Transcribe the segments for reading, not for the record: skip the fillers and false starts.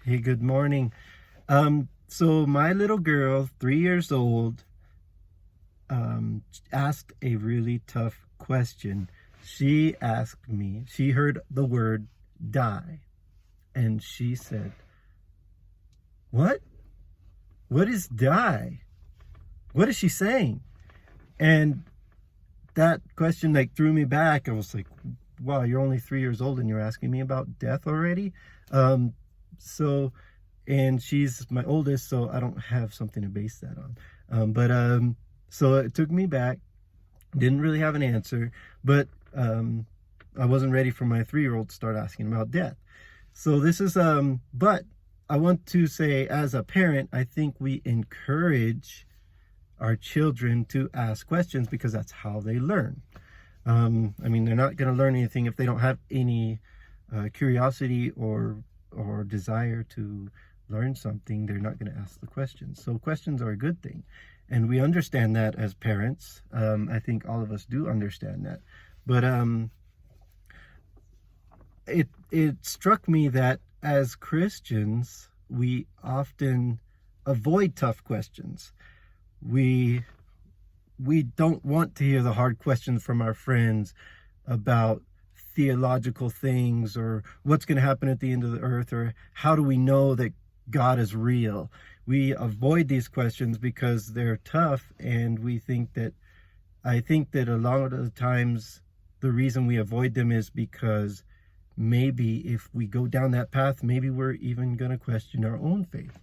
Hey, good morning. So my little girl, 3 years old, asked a really tough question. She asked me, she heard the word die, and she said, "What? What is die? What is she saying?" And that question threw me back. I was like, wow, you're only 3 years old and you're asking me about death already? So and she's my oldest, so I don't have something to base that on. So it took me back. Didn't really have an answer, but I wasn't ready for my 3-year-old to start asking about death. So this is but I want to say, as a parent, I think we encourage our children to ask questions because that's how they learn. I mean, they're not going to learn anything if they don't have any curiosity or desire to learn something. They're not going to ask the questions. So questions are a good thing, and we understand that as parents. I think all of us do understand that, but it struck me that as Christians, we often avoid tough questions. We don't want to hear the hard questions from our friends about theological things, or what's going to happen at the end of the earth, or how do we know that God is real. We avoid these questions because they're tough, and I think that a lot of the times the reason we avoid them is because maybe if we go down that path, maybe we're even going to question our own faith.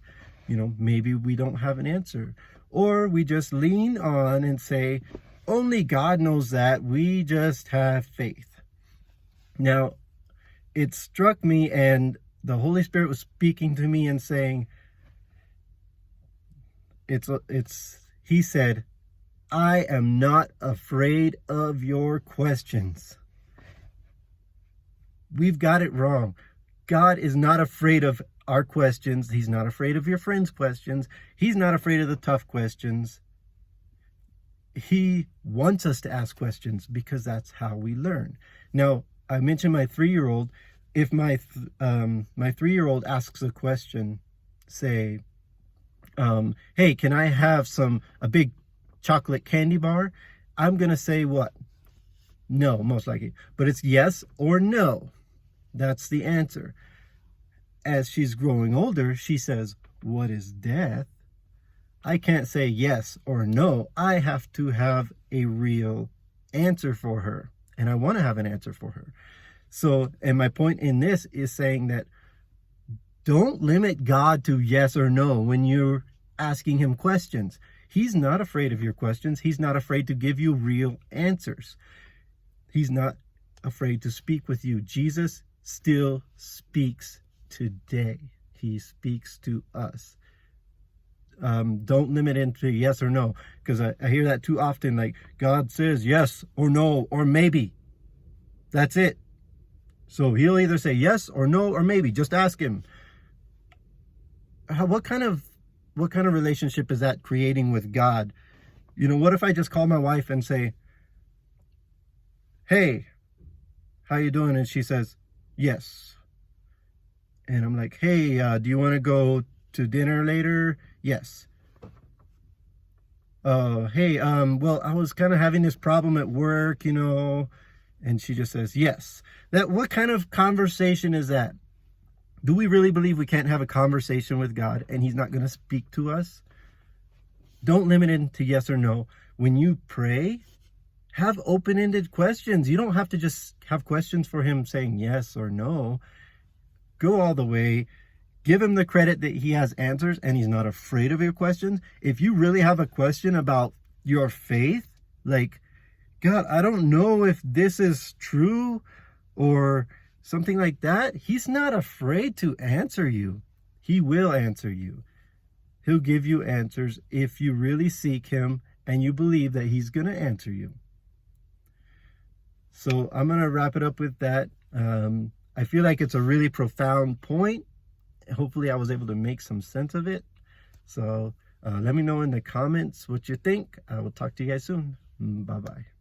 Maybe we don't have an answer, or we just lean on and say, only God knows that, we just have faith. Now, it struck me, and the Holy Spirit was speaking to me and saying, he said, "I am not afraid of your questions." We've got it wrong. God is not afraid of our questions. He's not afraid of your friends' questions. He's not afraid of the tough questions. He wants us to ask questions because that's how we learn. Now, I mentioned my 3-year-old. If my 3-year-old asks a question, say, hey, can I have a big chocolate candy bar? I'm going to say what? No, most likely. But it's yes or no. That's the answer. As she's growing older, she says, what is death? I can't say yes or no. I have to have a real answer for her. And I want to have an answer for her. So, and my point in this is saying that don't limit God to yes or no when you're asking him questions. He's not afraid of your questions. He's not afraid to give you real answers. He's not afraid to speak with you. Jesus still speaks today. He speaks to us. Don't limit it to yes or no, because I hear that too often. Like, God says yes or no or maybe. That's it. So he'll either say yes or no or maybe. Just ask him. What kind of relationship is that creating with God? What if I just call my wife and say, hey, how you doing? And she says, yes. And I'm like, hey, do you want to go to dinner later? Yes. Hey, well, I was kind of having this problem at work, and she just says, yes. What kind of conversation is that? Do we really believe we can't have a conversation with God and he's not going to speak to us? Don't limit it to yes or no. When you pray, have open-ended questions. You don't have to just have questions for him saying yes or no. Go all the way. Give him the credit that he has answers and he's not afraid of your questions. If you really have a question about your faith, like, God, I don't know if this is true, or something like that, he's not afraid to answer you. He will answer you. He'll give you answers if you really seek him and you believe that he's going to answer you. So I'm going to wrap it up with that. I feel like it's a really profound point. Hopefully I was able to make some sense of it. So let me know in the comments what you think. I will talk to you guys soon. Bye-bye.